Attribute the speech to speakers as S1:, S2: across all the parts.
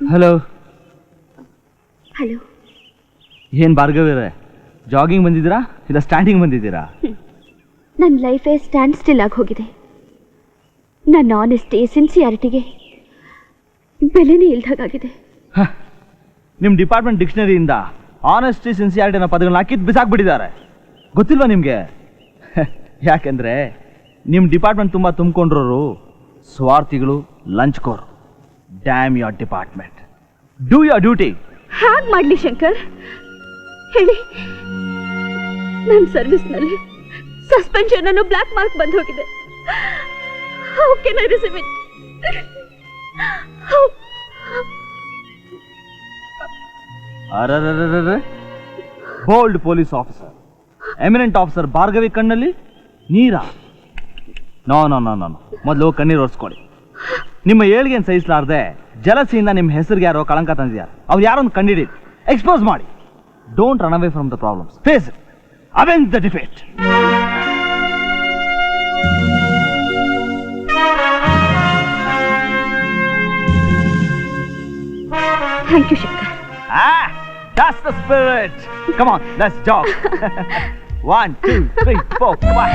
S1: Hello.
S2: Hello.
S1: ಏನ್ ಭಾರ್ಗವ್ರೆ, jogging ಬಂದಿದ್ದೀರಾ ಇಲ್ಲ ಸ್ಟ್ಯಾಂಡಿಂಗ್ ಬಂದಿದ್ದೀರಾ?
S2: ನನ್ನ ಲೈಫೇ ಸ್ಟ್ಯಾಂಡ್ ಸ್ಟಿಲ್ ಆಗಿ ಹೋಗಿದೆ. ನನ್ನ ಆನೆಸ್ಟಿ ಸಿನ್ಸಿಯಾರಿಟಿಗೆ ಬೆಲೆನೇ ಇಲ್ದಾಗಿದೆ.
S1: ನಿಮ್ಮ ಡಿಪಾರ್ಟ್ಮೆಂಟ್ ಡಿಕ್ಷನರಿಯಿಂದ ಆನೆಸ್ಟಿ ಸಿನ್ಸಿಯಾರಿಟಿ ಅನ್ನೋ ಪದಗಳನ್ನ ಹಾಕಿದ್ದು ಬಿಸಾಕ್ಬಿಟ್ಟಿದ್ದಾರೆ. ಗೊತ್ತಿಲ್ವಾ ನಿಮಗೆ? ಯಾಕೆಂದ್ರೆ ನಿಮ್ಮ ಡಿಪಾರ್ಟ್ಮೆಂಟ್ ತುಂಬ ತುಂಬಿಕೊಂಡ್ರೋರು ಸ್ವಾರ್ಥಿಗಳು, ಲಂಚ್ಕೋರು. Damn your department. Do your duty.
S2: ಹ್ಯಾಗ್ ಮಾಡ್ಲಿ ಶಂಕರ್ ಹೇಳಿ? ನನ್ನ ಸರ್ವಿಸ್ನಲ್ಲಿ ಸಸ್ಪೆನ್ಷನ್ ಅನ್ನು ಬ್ಲ್ಯಾಕ್ ಮಾರ್ಕ್ ಬಂದು ಹೋಗಿದೆ. How can I receive it?
S1: Bold police officer, eminent officer Bhargavi ಕಣ್ಣಲ್ಲಿ ನೀರಾ? No no no no. ಮೊದಲು ಕಣ್ಣೀರು ಒರೆಸ್ಕೊಳ್ಳಿ. ನಿಮ್ಮ ಏಳ್ಗೆನ್ ಸಹಿಸಲಾರ್ದೆ ಜಲಸಿಯಿಂದ ನಿಮ್ಮ ಹೆಸರಿಗೆ ಯಾರೋ ಕಳಂಕ ತಂದಿದ್ದಾರೆ. ಅವ್ರು ಯಾರೊಂದು ಕಂಡಿಡಿ ಎಕ್ಸ್ಪೋಸ್ ಮಾಡಿ. Don't run away from the problems. Face it. Avenge the defeat.
S2: Thank you Shankar.
S1: That's the spirit. Come on, let's jog. 1, 2, 3, 4, 5.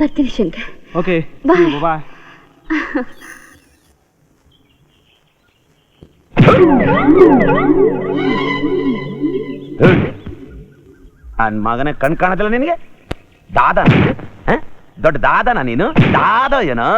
S2: ಬರ್ತೀನಿ ಶಂಕರ್.
S1: Okay.
S2: Bye.
S1: Bye.
S3: ನನ್ನ ಮಗನ ಕಣ್ ಕಾಣದಿಲ್ಲ ನಿನಗೆ? ದಾದ ದೊಡ್ಡ ದಾದನ ನೀನು? ದಾದ ಏನೋ?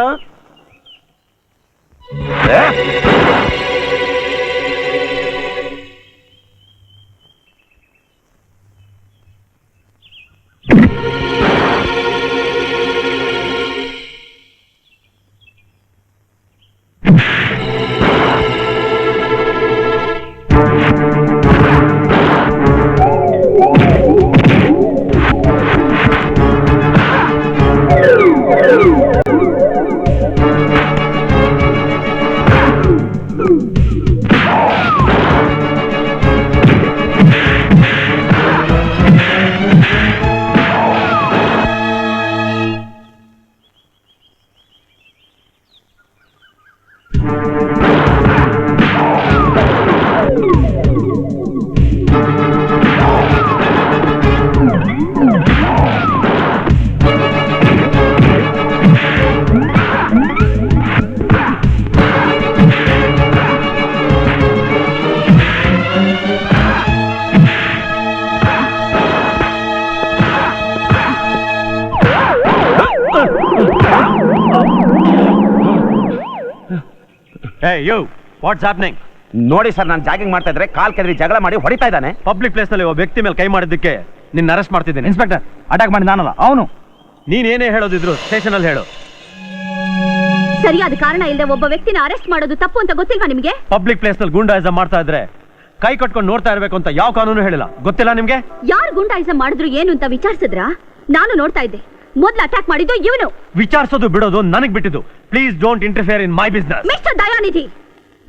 S4: Hey, you! What's happening?
S3: ನೋಡಿ ಸರ್, ನಾನು ಜಾಗಿಂಗ್ ಮಾಡ್ತಾ ಇದ್ರೆ ಕಾಲ್ ಕೆದರಿ ಜಗಳ ಮಾಡಿ ಹೊಡಿತಾ ಇದ್ದಾನೆ.
S4: ಪಬ್ಲಿಕ್ ಪ್ಲೇಸ್ ನಲ್ಲಿ ಒಬ್ಬ ವ್ಯಕ್ತಿ ಮೇಲೆ ಕೈ ಮಾಡಿದ್ದಕ್ಕೆ ನಿನ್ನ ಅರೆಸ್ಟ್ ಮಾಡ್ತಿದ್ದೇನೆ.
S1: ಇನ್ಸ್ಪೆಕ್ಟರ್, ಅಟ್ಯಾಕ್ ಮಾಡಿ ನಾನಲ್ಲ, ಅವನು.
S4: ನೀನೇನೇ ಹೇಳೋದಿದ್ರು ಸ್ಟೇಷನ್ ಅಲ್ಲಿ ಹೇಳು.
S2: ಸರಿಯಾದ ಕಾರಣ ಇಲ್ಲದೆ ಒಬ್ಬ ವ್ಯಕ್ತಿನ ಅರೆಸ್ಟ್ ಮಾಡೋದು ತಪ್ಪು ಅಂತ ಗೊತ್ತಿಲ್ವಾ ನಿಮಗೆ?
S4: ಪಬ್ಲಿಕ್ ಪ್ಲೇಸ್ ನಲ್ಲಿ ಗೂಂಡಾಯಿಸಂ ಮಾಡ್ತಾ ಇದ್ರೆ ಕೈ ಕಟ್ಕೊಂಡು ನೋಡ್ತಾ ಇರ್ಬೇಕು ಅಂತ ಯಾವ ಕಾನೂನು ಹೇಳಿಲ್ಲ. ಗೊತ್ತಿಲ್ಲ ನಿಮ್ಗೆ?
S2: ಯಾರು ಗೂಂಡಾಯಿಸಂ ಮಾಡಿದ್ರು ಏನು ಅಂತ ವಿಚಾರಿಸಿದ್ರಾ? ನಾನು ನೋಡ್ತಾ ಇದ್ದೆ. ಮೊದಲು ಅಟ್ಯಾಕ್ ಮಾಡಿದ್ದು ಇವನು.
S4: ವಿಚಾರಿಸೋದು ಬಿಡೋದು ನನಗ್ ಬಿಟ್ಟಿದ್ದು. Please don't interfere in my business.
S2: Mister Dayanidhi,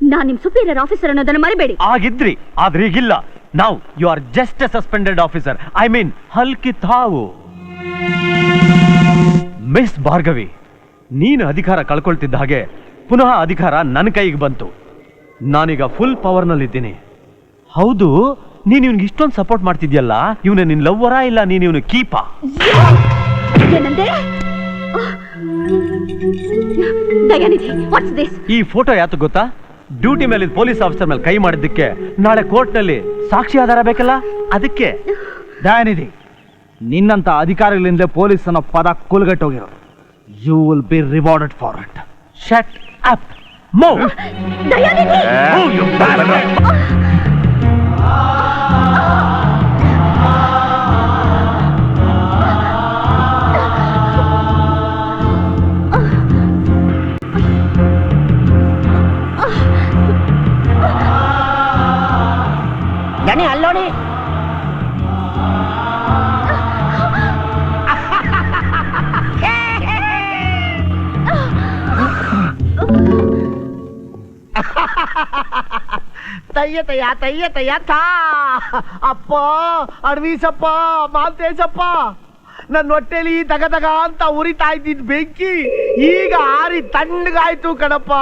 S2: ನಾನ್ ನಿಮ್ ಸುಪೀರಿಯರ್ ಆಫೀಸರ್ ಅನ್ನೋದನ್ನ ಮರಿಬೇಡಿ.
S4: ಆಗಿದ್ರಿ, ಆದ್ರೆ ಈಗಿಲ್ಲ. ನಾವು you are just a suspended officer. I mean ಹಲ್ಕಿ ತಾವು. ಮಿಸ್ ಭಾರ್ಗವಿ, ನೀನು ಅಧಿಕಾರ ಕಳ್ಕೊಳ್ತಿದ್ದ ಹಾಗೆ ಪುನಃ ಅಧಿಕಾರ ನನ್ನ ಕೈಗೆ ಬಂತು. ನಾನೀಗ ಫುಲ್ ಪವರ್ ನಲ್ಲಿದ್ದೀನಿ. ಹೌದು, ನೀನು ಇವ್ನಿಗೆ ಇಷ್ಟೊಂದು ಸಪೋರ್ಟ್ ಮಾಡ್ತಿದ್ಯಲ್ಲ, ಇವನು ನಿನ್ ಲವ್ವರಾ ಇಲ್ಲ ನೀನು ಇವನು ಕೀಪಾ?
S2: ಏನಂದೆ? Dayanidhi, what's this?
S4: ಈ ಫೋಟೋ ಯಾತು ಗೊತ್ತಾ? ಡ್ಯೂಟಿ ಮೇಲೆ ಪೊಲೀಸ್ ಆಫೀಸರ್ ಮೇಲೆ ಕೈ ಮಾಡಿದ್ದಕ್ಕೆ ನಾಳೆ ಕೋರ್ಟ್ ನಲ್ಲಿ ಸಾಕ್ಷಿ ಆಧಾರ ಬೇಕಲ್ಲ, ಅದಕ್ಕೆ.
S1: ದಯಾನಿಧಿ, ನಿನ್ನಂತ ಅಧಿಕಾರಿಗಳಿಂದ ಪೊಲೀಸ್ ಅನ್ನೋ ಪದ ಕೂಲ್ಗಟ್ಟೋಗಿರೋದು. You will be rewarded for it.
S4: Shut up. Move.
S2: Dayanidhi!
S5: ದನಿ ಅಲ್ಲೋಡಿ. ತಯ್ಯ ತಾ ಅಪ್ಪ ಅಡವೀಸಪ್ಪ ಮಾಲ್ತೇಶಪ್ಪ ನನ್ನ ಹೊಟ್ಟೆಲಿ ದಗ ದಗ ಅಂತ ಉರಿತಾ ಇದ್ದಿದ್ ಬೆಂಕಿ ಈಗ ಆರಿ ತಣ್ಣಗಾಯ್ತು ಕಣಪ್ಪ.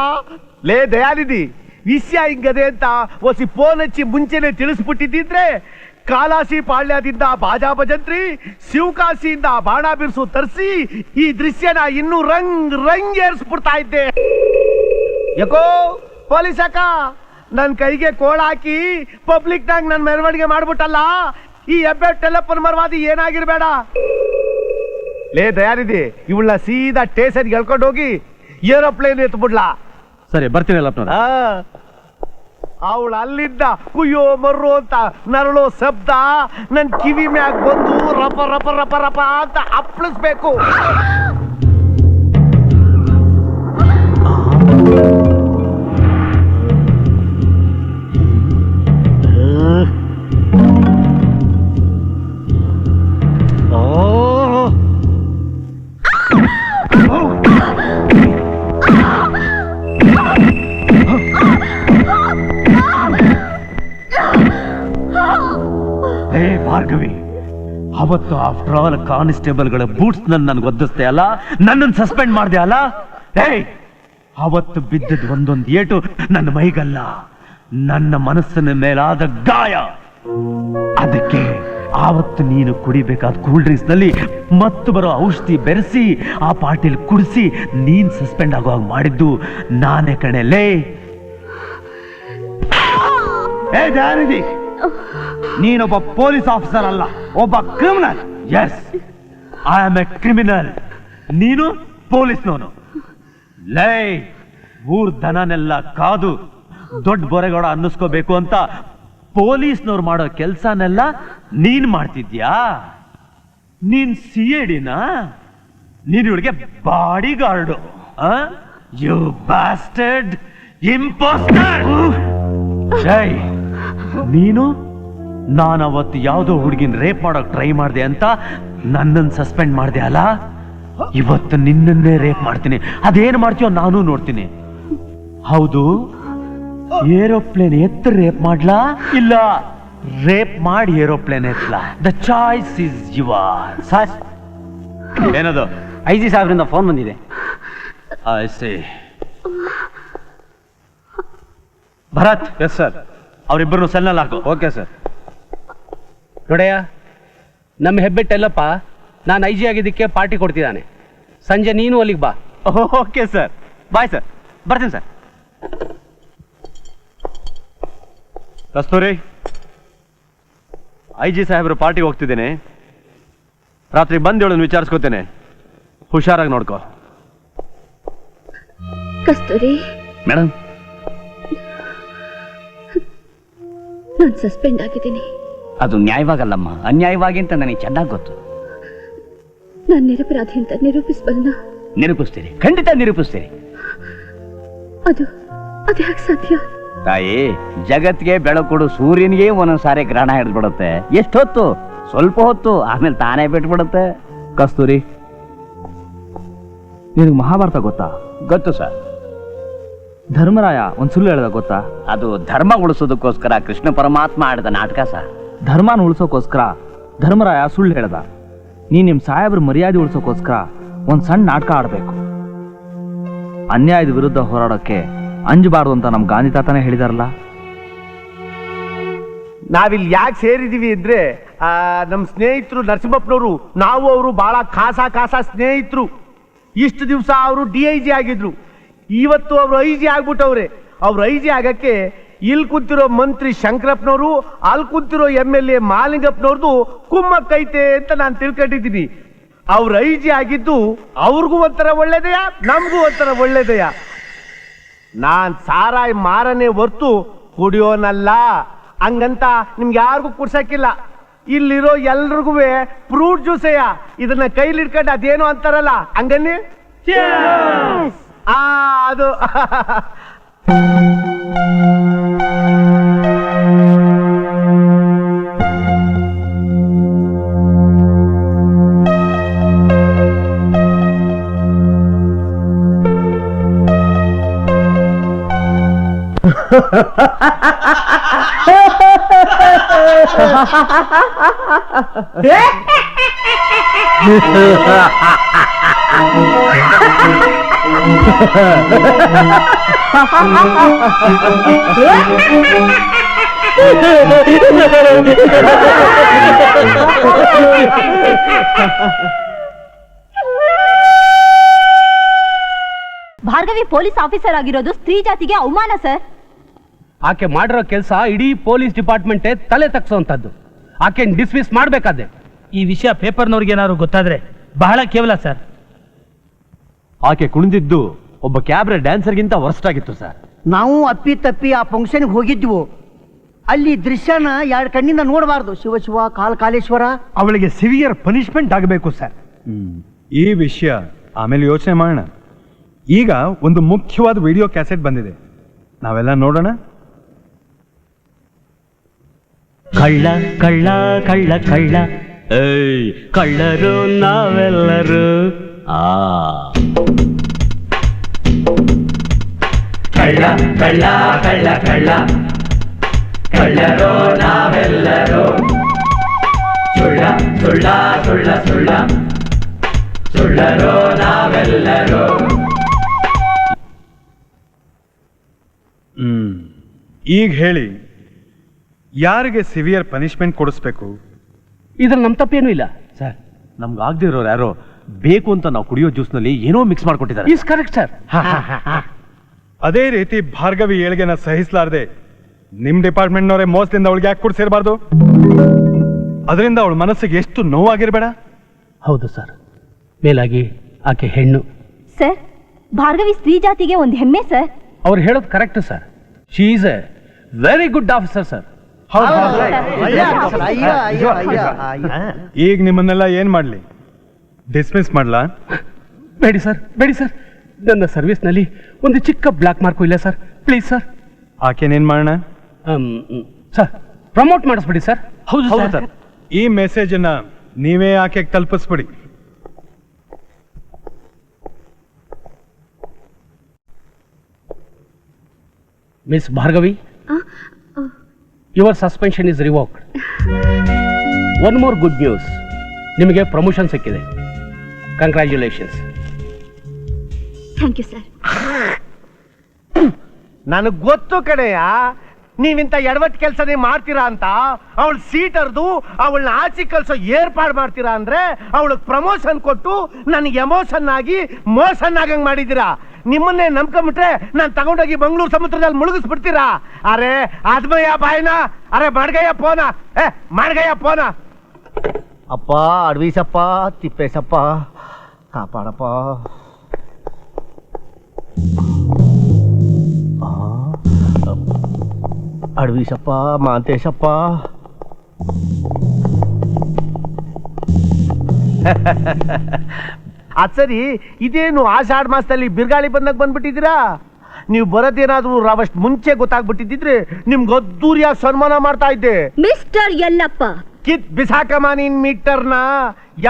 S5: ಲೇ ದಯಾನಿಧಿ, ವಿಷಯ ಹಿಂಗದೆ ಅಂತ ಒಸಿ ಫೋನ್ ಹಚ್ಚಿ ಮುಂಚೆನೆ ತಿಳಿಸ್ಬಿಟ್ಟಿದ್ದಿದ್ರೆ ಕಾಲಾಸಿ ಪಾಳ್ಯದಿಂದ ಬಾಜಾ ಭಜಂತ್ರಿ, ಶಿವಕಾಶಿಯಿಂದ ಬಾಣ ಬಿರ್ಸು ತರಿಸಿ ಈ ದೃಶ್ಯನ ಇನ್ನೂ ರಂಗ್ ಏರ್ಸ್ಬಿಡ್ತಾ ಇದ್ದೆ. ಯಾಕೋ ಪೊಲೀಸ್ ಅಕ್ಕ ನನ್ ಕೈಗೆ ಕೋಳ ಹಾಕಿ ಪಬ್ಲಿಕ್ ನಾಗ ನನ್ ಮೆರವಣಿಗೆ ಮಾಡ್ಬಿಟ್ಟಲ್ಲ, ಈ ಎಬ್ಬೆ ಟೆಲಫೋನ್ ಮರವಾದಿ ಏನಾಗಿರ್ಬೇಡ. ಲೇ ದಯಾನಿಧಿ, ಇವಳ ಸೀದಾ ಸ್ಟೇಷನ್ಗೆ ಎಳ್ಕೊಂಡು ಹೋಗಿ ಏರೋಪ್ಲೇನ್ ಎತ್ಬಿಡ್ಲಾ.
S4: ಸರಿ ಬರ್ತೀನಿ ಅಲ್ಲಪ್ಪನವ್ರೆ.
S5: ಅವಳು ಅಲ್ಲಿದ್ದ ಕುಯ್ಯೋ ಮರ್ರೋ ಅಂತ ನರಳೋ ಶಬ್ದ ನನ್ ಕಿವಿ ಮ್ಯಾಗ ಬಂದು ರಪ ರಪ ರಪ ರಪ ಅಂತ ಅಪ್ಪಳಿಸ್ಬೇಕು.
S4: ಭಾರ್ಗವಿ, ಅವತ್ತು ಆಫ್ಟರ್ ಆಲ್ ಕಾನ್ಸ್ಟೇಬಲ್ಗಳ ಬೂಟ್ಸ್ ನನ್ಗೆ ಒದ್ದಿಸ್ದೆ ಅಲ್ಲ, ನನ್ನನ್ನು ಸಸ್ಪೆಂಡ್ ಮಾಡಿದೆ ಅಲ್ಲ. ಅವತ್ತು ಬಿದ್ದದ್ ಒಂದೊಂದು ಏಟು ನನ್ನ ಮೈಗಲ್ಲ, ನನ್ನ ಮನಸ್ಸಿನ ಮೇಲಾದ ಗಾಯ. ಅದಕ್ಕೆ ಆವತ್ತು ನೀನು ಕುಡಿಬೇಕಾದ ಕೂಲ್ ಡ್ರಿಂಕ್ಸ್ ನಲ್ಲಿ ಮತ್ತು ಬರೋ ಔಷಧಿ ಬೆರೆಸಿ ಆ ಪಾರ್ಟಿಲ್ ಕುಡಿಸಿ ನೀನ್ ಸಸ್ಪೆಂಡ್ ಆಗೋ ಹಾಗೆ ಮಾಡಿದ್ದು ನಾನೇ ಕಣೆಲೇ.
S1: ಏ ಜಾನಿಧಿ, ನೀನೊಬ್ಬ ಪೊಲೀಸ್ ಆಫೀಸರ್ ಅಲ್ಲ, ಒಬ್ಬ criminal.
S4: Yes, I am a criminal. ನೀನು ಪೊಲೀಸ್ನವನು. ಲೈ, ಊರ್ ದನನೆಲ್ಲ ಕಾದು ದೊಡ್ಡ ಬೊರೆಗೌಡ ಅನ್ನಿಸ್ಕೋಬೇಕು ಅಂತ ಪೊಲೀಸ್ನವ್ರು ಮಾಡೋ ಕೆಲ್ಸನೆಲ್ಲ ನೀನ್ ಮಾಡ್ತಿದ್ಯಾ? ನೀನ್ ಸಿಎಡಿನಾ? ನೀನ್ ಇವಳಿಗೆ bodyguard. You bastard impostor. Jai, ನೀನು ನಾನು ಅವತ್ತು ಯಾವುದೋ ಹುಡುಗಿನ ರೇಪ್ ಮಾಡೋಕ್ ಟ್ರೈ ಮಾಡಿದೆ ಅಂತ ನನ್ನನ್ನು ಸಸ್ಪೆಂಡ್ ಮಾಡಿದೆ ಅಲ್ಲ, ಇವತ್ತು ನಿನ್ನನ್ನೇ ರೇಪ್ ಮಾಡ್ತೀನಿ. ಅದೇನು ಮಾಡ್ತೀಯೋ ನಾನು ನೋಡ್ತೀನಿ. ಹೌದು, ಏರೋಪ್ಲೇನ್ ಎತ್ತ ರೇಪ್ ಮಾಡ್ಲಾ ಇಲ್ಲ ರೇಪ್ ಮಾಡಿ ಏರೋಪ್ಲೇನ್ ಎತ್ತಲಾ? The choice is yours.
S6: Sir,
S4: ಏನದು?
S6: IG ಸಾಹೇಬ್ರಿಂದ ಫೋನ್ ಬಂದಿದೆ.
S4: I say. Bharat.
S1: Yes sir.
S4: ಅವರಿಬ್ಬರನ್ನು ಸೆಲ್ನಲ್ಲಿ ಹಾಕು.
S1: Okay sir.
S6: ನೋಡಯ್ಯ, ನಮ್ಮ ಹೆಬ್ಬೆಟ್ಟೆಲ್ಲಪ್ಪ ನಾನು IG ಆಗಿದ್ದಕ್ಕೆ ಪಾರ್ಟಿ ಕೊಡ್ತಿದ್ದಾನೆ. ಸಂಜೆ ನೀನು ಅಲ್ಲಿಗೆ ಬಾ.
S4: ಓಕೆ ಸರ್, ಬಾಯ್ ಸರ್, ಬರ್ತೀನಿ ಸರ್. ಕಸ್ತೂರಿ, IG ಸಾಹೇಬ್ರು ಪಾರ್ಟಿಗೆ ಹೋಗ್ತಿದ್ದೇನೆ. ರಾತ್ರಿ ಬಂದು ಹೇಳೋನು ವಿಚಾರಿಸ್ಕೋತೇನೆ. ಹುಷಾರಾಗಿ ನೋಡ್ಕೋ.
S2: ಕಸ್ತೂರಿ,
S3: ಮೇಡಮ್,
S2: ನಾನು ಸಸ್ಪೆಂಡ್ ಆಗಿದ್ದೀನಿ.
S3: ಅದು ನ್ಯಾಯವಾಗಲ್ಲಮ್ಮ, ಅನ್ಯಾಯವಾಗಿ ಅಂತ ನನಗೆ ಚೆನ್ನಾಗಿ ಗೊತ್ತು.
S2: ನಾನು ನಿರಪರಾಧಿ ಅಂತ ನಿರೂಪಿಸಬಲ್ಲ?
S3: ನಿರೂಪಿಸ್ತೀರಿ, ಖಂಡಿತ ನಿರೂಪಿಸ್ತೀರಿ.
S2: ಅದು ಯಾಕೆ ಸಾಧ್ಯ?
S3: ತಾಯಿ, ಜಗತ್ಗೆ ಬೆಳಕೊಡು ಸೂರ್ಯನಿಗೆ ಒಂದೊಂದ್ಸಾರಿ ಗ್ರಹಣ ಹಿಡಿದ್ಬಿಡುತ್ತೆ. ಎಷ್ಟೊತ್ತು? ಸ್ವಲ್ಪ ಹೊತ್ತು, ಆಮೇಲೆ ತಾನೇ ಬಿಟ್ಬಿಡುತ್ತೆ.
S1: ಕಸ್ತೂರಿ, ನಿನಗೆ ಮಹಾಭಾರತ ಗೊತ್ತಾ?
S3: ಗೊತ್ತು ಸರ್.
S1: ಧರ್ಮರಾಯ ಒಂದ್ ಸುಳ್ಳು ಹೇಳ್ದ ಗೊತ್ತಾ?
S3: ಅದು ಧರ್ಮ ಉಳಿಸೋದಕ್ಕೋಸ್ಕರ ಕೃಷ್ಣ ಪರಮಾತ್ಮ ಆಡಿದ ನಾಟಕ ಸರ್.
S1: ಧರ್ಮನ ಉಳಿಸೋಕೋಸ್ಕರ ಧರ್ಮರಾಯ ಸುಳ್ಳು ಹೇಳ್ದ. ನಿಮ್ ಸಾಹೇಬ್ರ ಮರ್ಯಾದೆ ಉಳಿಸೋಕೋಸ್ಕರ ಒಂದ್ ಸಣ್ಣ ನಾಟಕ ಆಡ್ಬೇಕು. ಅನ್ಯಾಯದ ವಿರುದ್ಧ ಹೋರಾಡೋಕೆ ಅಂಜಬಾರ್ದು ಅಂತ ನಮ್ ಗಾಂಧಿ ತಾತನೇ ಹೇಳಿದಾರಲ್ಲ.
S5: ನಾವಿಲ್ಲಿ ಯಾಕೆ ಸೇರಿದೀವಿ ಅಂದ್ರೆ ನಮ್ ಸ್ನೇಹಿತರು ನರಸಿಂಹಪ್ಪನವರು, ನಾವು ಅವರು ಬಹಳ ಖಾಸ ಸ್ನೇಹಿತರು. ಇಷ್ಟು ದಿವಸ ಅವರು DIG ಆಗಿದ್ರು, ಇವತ್ತು ಅವರು IG ಆಗ್ಬಿಟ್ಟವ್ರೆ. ಅವ್ರು IG ಆಗಕ್ಕೆ ಇಲ್ಲಿ ಕುಂತಿರೋ ಮಂತ್ರಿ ಶಂಕರಪ್ಪನವರು, ಅಲ್ಲಿ ಕುಂತಿರೋ MLA ಮಾಲಿಂಗಪ್ಪನವ್ರದ್ದು ಕುಮ್ಮಕ್ಕೈತೆ ಅಂತ ನಾನು ತಿಳ್ಕೊಂಡಿದ್ದೀನಿ. ಅವ್ರು IG ಆಗಿದ್ದು ಅವ್ರಿಗೂ ಒಂಥರ ಒಳ್ಳೇದೆಯ, ನಮಗೂ ಒಂಥರ ಒಳ್ಳೇದೆಯ. ನಾನ್ ಸಾರಾಯಿ ಮಾರನೆ ಹೊರ್ತು ಕುಡಿಯೋನಲ್ಲ, ಹಂಗಂತ ನಿಮ್ಗೆ ಯಾರಿಗೂ ಕುಡ್ಸಕ್ಕಿಲ್ಲ. ಇಲ್ಲಿರೋ ಎಲ್ರಿಗೂ ಫ್ರೂಟ್ ಜ್ಯೂಸೆಯ, ಇದನ್ನ ಕೈಲಿ ಇಟ್ಕೊಂಡು ಅದೇನೋ ಅಂತಾರಲ್ಲ ಹಂಗನ್ನಿ. ಅದು
S2: ಭಾರ್ಗವಿ ಪೊಲೀಸ್ ಆಫೀಸರ್ ಆಗಿರೋದು ಸ್ತ್ರೀ ಜಾತಿಗೆ ಅವಮಾನ ಸರ್.
S6: ಆಕೆ ಮಾಡಿರೋ ಕೆಲಸ ಇಡೀ ಪೊಲೀಸ್ ಡಿಪಾರ್ಟ್ಮೆಂಟೇ ತಲೆ ತಗ್ಸೋಂಥದ್ದು. ಆಕೆ ಡಿಸ್ಮಿಸ್ ಮಾಡಬೇಕಾದೆ.
S7: ಈ ವಿಷಯ ಪೇಪರ್ನವ್ರಿಗೆ ಏನಾದ್ರು ಗೊತ್ತಾದ್ರೆ ಬಹಳ ಕೇವಲ ಸರ್.
S4: ಆಕೆ ಕುಣಿದಿದ್ದು ಒಬ್ಬ ಕ್ಯಾಬ್ರೆ ಡ್ಯಾನ್ಸರ್ಗಿಂತ ವರ್ಸ್ಟ್ ಆಗಿತ್ತು ಸರ್.
S5: ನಾವು ಅಪ್ಪಿ ತಪ್ಪಿ ಆ ಫಂಕ್ಷನ್ಗೆ ಹೋಗಿದ್ವು. ಅಲ್ಲಿ ದೃಶ್ಯನ ಎರಡು ಕಣ್ಣಿಂದ ನೋಡಬಾರ್ದು. ಶಿವ ಶಿವ ಕಾಲೇಶ್ವರ.
S8: ಅವಳಿಗೆ ಸಿವಿಯರ್ ಪನಿಷ್ಮೆಂಟ್ ಆಗಬೇಕು ಸರ್. ಈ ವಿಷಯ ಆಮೇಲೆ ಯೋಚನೆ ಮಾಡೋಣ. ಈಗ ಒಂದು ಮುಖ್ಯವಾದ ವಿಡಿಯೋ ಕ್ಯಾಸೆಟ್ ಬಂದಿದೆ, ನಾವೆಲ್ಲ ನೋಡೋಣ.
S7: ಕಳ್ಳ ಕಳ್ಳ ಕಳ್ಳ ಕಳ್ಳ ಏಯ್ ಕಳ್ಳರು ನಾವೆಲ್ಲರೂ.
S3: ಕಳ್ಳ ಕಳ್ಳ ಕಳ್ಳ ಕಳ್ಳ ಕಳ್ಳರೋ ನಾವೆಲ್ಲರೂ. ಸುಳ್ಳ ಸುಳ್ಳ ಸುಳ್ಳ ಸುಳ್ಳ ಸುಳ್ಳರೋ ನಾವೆಲ್ಲರೂ.
S8: ಈಗ ಹೇಳಿ, ಯಾರಿಗೆ ಸಿವಿಯರ್ ಪನಿಷ್ಮೆಂಟ್ ಕೊಡಿಸ್ಬೇಕು?
S6: ಇದ್ರಲ್ಲಿ ನಮ್ಮ ತಪ್ಪೇನೂ ಇಲ್ಲ
S4: ಸರ್, ನಮ್ಗೆ ಆಗದಿರೋರು ಯಾರೋ ಬೇಕು ಅಂತ ನಾವು ಕುಡಿಯೋ ಜ್ಯೂಸ್ನಲ್ಲಿ ಏನೋ ಮಿಕ್ಸ್ ಮಾಡ್ಕೊಟ್ಟಿದ್ದಾರೆ.
S6: Is correct sir.
S8: ಅದೇ ರೀತಿ ಭಾರ್ಗವಿ ಏಳ್ಗೆನ ಸಹಿಸಲಾರದೆ ನಿಮ್ ಡಿಪಾರ್ಟ್ಮೆಂಟ್ನವರೇ ಮೋಸದಿಂದ ಅವಳಿಗೆ ಯಾಕೆ ಕೊಡ್ಸಿರ್ಬಾರ್ದು? ಅದರಿಂದ ಅವಳ ಮನಸ್ಸಿಗೆ ಎಷ್ಟು ನೋವಾಗಿರ್ಬೇಡ.
S6: ಹೌದು ಸರ್, ಮೇಲಾಗಿ ಆಕೆ ಹೆಣ್ಣು.
S2: ಸರ್, ಭಾರ್ಗವಿ ಸ್ತ್ರೀ ಜಾತಿಗೆ ಒಂದು ಹೆಮ್ಮೆ ಸರ್.
S6: ಅವ್ರು ಹೇಳೋದು correct sir. She is a very good officer sir.
S8: ಈಗ ನಿಮ್ಮನ್ನೆಲ್ಲ ಏನ್ ಮಾಡ್ಲಿ? ಡಿಸ್ಮಿಸ್ ಮಾಡ್ಲಾ?
S6: ಬೇಡಿ ಸರ್, ಬೇಡಿ ಸರ್. ನನ್ನ ಸರ್ವಿಸ್ನಲ್ಲಿ ಒಂದು ಚಿಕ್ಕ ಬ್ಲಾಕ್ ಮಾರ್ಕು ಇಲ್ಲ ಸರ್. Please sir.
S8: ಆಕೆನೇನ್ ಮಾಡೋಣ?
S6: ಸರ್, ಪ್ರಮೋಟ್ ಮಾಡಿಸ್ಬಿಡಿ ಸರ್.
S4: ಹೌದು ಸರ್.
S8: ಈ ಮೆಸೇಜ್ ಅನ್ನ ನೀವೇ ಆಕೆಗೆ ತಲುಪಿಸ್ಬಿಡಿ.
S6: Miss Bhargavi, your suspension is revoked. One more good news, ನಿಮಗೆ ಪ್ರಮೋಷನ್ ಸಿಕ್ಕಿದೆ. ಕಂಗ್ರ್ಯಾಚುಲೇಷನ್ಸ್.
S2: Thank you sir.
S5: ನನಗ್ ಗೊತ್ತು ಕಡೆಯ, ನೀವಿಂತ ಎಡವಟ್ ಕೆಲಸನೇ ಮಾಡ್ತೀರಾ ಅಂತ. ಅವಳು ಸೀಟರ್ದು ಅವಳನ್ನ ಆಚೆ ಕಳ್ಸೋ ಏರ್ಪಾಡು ಮಾಡ್ತೀರಾ ಅಂದ್ರೆ ಅವಳಿಗೆ ಪ್ರಮೋಷನ್ ಕೊಟ್ಟು ನನಗೆ ಎಮೋಷನ್ ಆಗಿ ಮೋಷನ್ ಆಗಂಗ್ ಮಾಡಿದ್ದೀರಾ. ನಿಮ್ಮನ್ನೇ ನಂಬ್ಕೊಂಬಿಟ್ರೆ ನಾನು ತಗೊಂಡೋಗಿ ಮಂಗಳೂರು ಸಮುದ್ರದಲ್ಲಿ ಮುಳುಗಿಸ್ಬಿಡ್ತೀರಾ. ಅರೆ ಆದ್ಮಯ್ಯ ಬಾಯ್ನ, ಅರೆ ಮಾಡ್ಗಯ್ಯ ಪೋನ, ಮಾಡ್ಗಯ್ಯ ಪೋನ. ಅಪ್ಪ ಅಡ್ವೀಸಪ್ಪ, ತಿಪ್ಪೇಸಪ್ಪ, ಕಾಪಾಡಪ್ಪ. ಅಡ್ವೀಸಪ್ಪ, ಮಾಂತೇಶಪ್ಪ. ಅದ್ ಸರಿ, ಇದೇನು ಆಷಾಢ ಮಾಸದಲ್ಲಿ ಬಿರ್ಗಾಳಿ ಬಂದಾಗ ಬಂದ್ಬಿಟ್ಟಿದ್ದೀರಾ? ನೀವು ಬರೋದೇನಾದ್ರೂ ರವಷ್ಟು ಮುಂಚೆ ಗೊತ್ತಾಗ್ಬಿಟ್ಟಿದ್ರೆ ನಿಮ್ಗೆ ಅದ್ದೂರಿಯಾಗಿ ಸನ್ಮಾನ ಮಾಡ್ತಾ ಇದ್ದೆ.
S2: ಮಿಸ್ಟರ್ ಯಲ್ಲಪ್ಪ,
S5: ಕಿತ್ ಬಿಸಾಕಮ್ಮ ನಿನ್ ಮೀಟರ್ನ.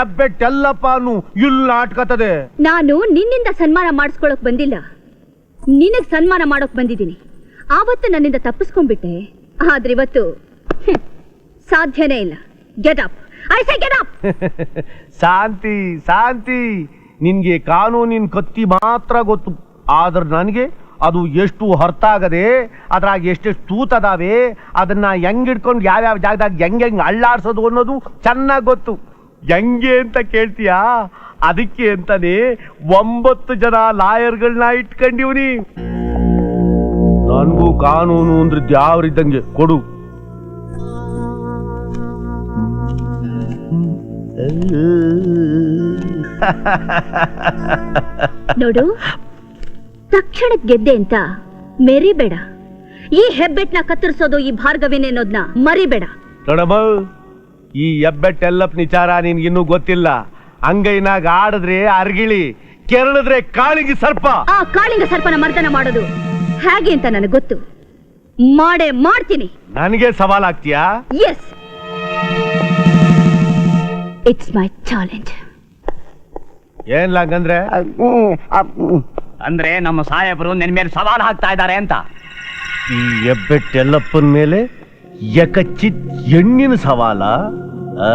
S5: ಎಬ್ಬೆಟ್ಟೆಲ್ಲಪ್ಪನು ಇಲ್ಲಿ ನಾಟ್ಕತ್ತದೆ.
S2: ನಾನು ನಿನ್ನಿಂದ ಸನ್ಮಾನ ಮಾಡಿಸ್ಕೊಳಕ್ ಬಂದಿಲ್ಲ, ನಿನಗ್ ಸನ್ಮಾನ ಮಾಡೋಕ್ ಬಂದಿದ್ದೀನಿ. ಆವತ್ತು ನನ್ನಿಂದ ತಪ್ಪಿಸ್ಕೊಂಡ್ಬಿಟ್ಟೆ, ಆದ್ರೆ ಇವತ್ತು ಸಾಧ್ಯನೇ ಇಲ್ಲ. Get up, I say get up.
S5: ಶಾಂತಿ ಶಾಂತಿ. ನಿನ್ಗೆ ಕಾನೂನಿನ ಕತ್ತಿ ಮಾತ್ರ ಗೊತ್ತು, ಆದ್ರೆ ನನಗೆ ಅದು ಎಷ್ಟು ಹೊರ್ತ ಆಗದೆ, ಅದ್ರಾಗ ಎಷ್ಟೆಷ್ಟು ತೂತದಾವೆ, ಅದನ್ನ ಹೆಂಗ್ ಹಿಡ್ಕೊಂಡು ಯಾವ್ಯಾವ ಜಾಗದಾಗ ಹೆಂಗ್ ಅಳ್ಳಾಡ್ಸೋದು ಅನ್ನೋದು ಚೆನ್ನಾಗಿ ಗೊತ್ತು. ಹೆಂಗೆ ಅಂತ ಕೇಳ್ತೀಯಾ? ಅದಕ್ಕೆ ಅಂತಾನೆ 9 ಜನ ಲಾಯರ್ಗಳನ್ನ ಇಟ್ಕೊಂಡಿವ್ನಿ. ನನಗೂ ಕಾನೂನು ಅಂದ್ರೆ ದ್ಯಾವ್ರಿದ್ದಂಗೆ ಕೊಡು.
S2: ನೋಡು, ತಕ್ಷಣಕ್ಕೆ ಗೆದ್ದೆ ಅಂತ ಮೆರಿಬೇಡ. ಈ ಹೆಬ್ಬೆಟ್ನ ಕತ್ತರಿಸೋದು ಈ ಭಾರ್ಗವಿನೇ ಅನ್ನೋದ್ನ ಮರಿಬೇಡ.
S5: ನೋಡಮ್ಮ, ಈ ಹೆಬ್ಬೆಟ್ಟೆಲ್ಲಪ್ಪ ವಿಚಾರ ನಿನ್ಗಿನ್ನೂ ಗೊತ್ತಿಲ್ಲ. ಅಂಗೈನಾಗ ಆಡಿದ್ರೆ ಅರ್ಗಿಳಿ, ಕೆರಳಿದ್ರೆ ಕಾಳಿಗೆ ಸರ್ಪ.
S2: ಆ ಕಾಳಿಂಗ ಸರ್ಪನ ಮರ್ದನ ಮಾಡೋದು ಹೇಗೆ ಅಂತ ನನಗೆ ಗೊತ್ತು. ಮಾಡೇ ಮಾಡ್ತೀನಿ.
S5: ನನಗೆ ಸವಾಲಾಗ್ತೀಯಾ?
S2: Yes, it's my challenge.
S5: ಏನ್ ಹಂಗಂದ್ರೆ?
S3: ಅಂದ್ರೆ ನಮ್ಮ ಸಾಹೇಬರು ನಿನ್ ಮೇಲೆ ಸವಾಲು ಹಾಕ್ತಾ ಇದ್ದಾರೆ ಅಂತ.
S5: ಈ ಹೆಬ್ಬೆಟ್ಟೆಲ್ಲಪ್ಪನ ಮೇಲೆ ಯಕಚಿತ್ ಹೆಣ್ಣಿನ ಸವಾಲ ಆ?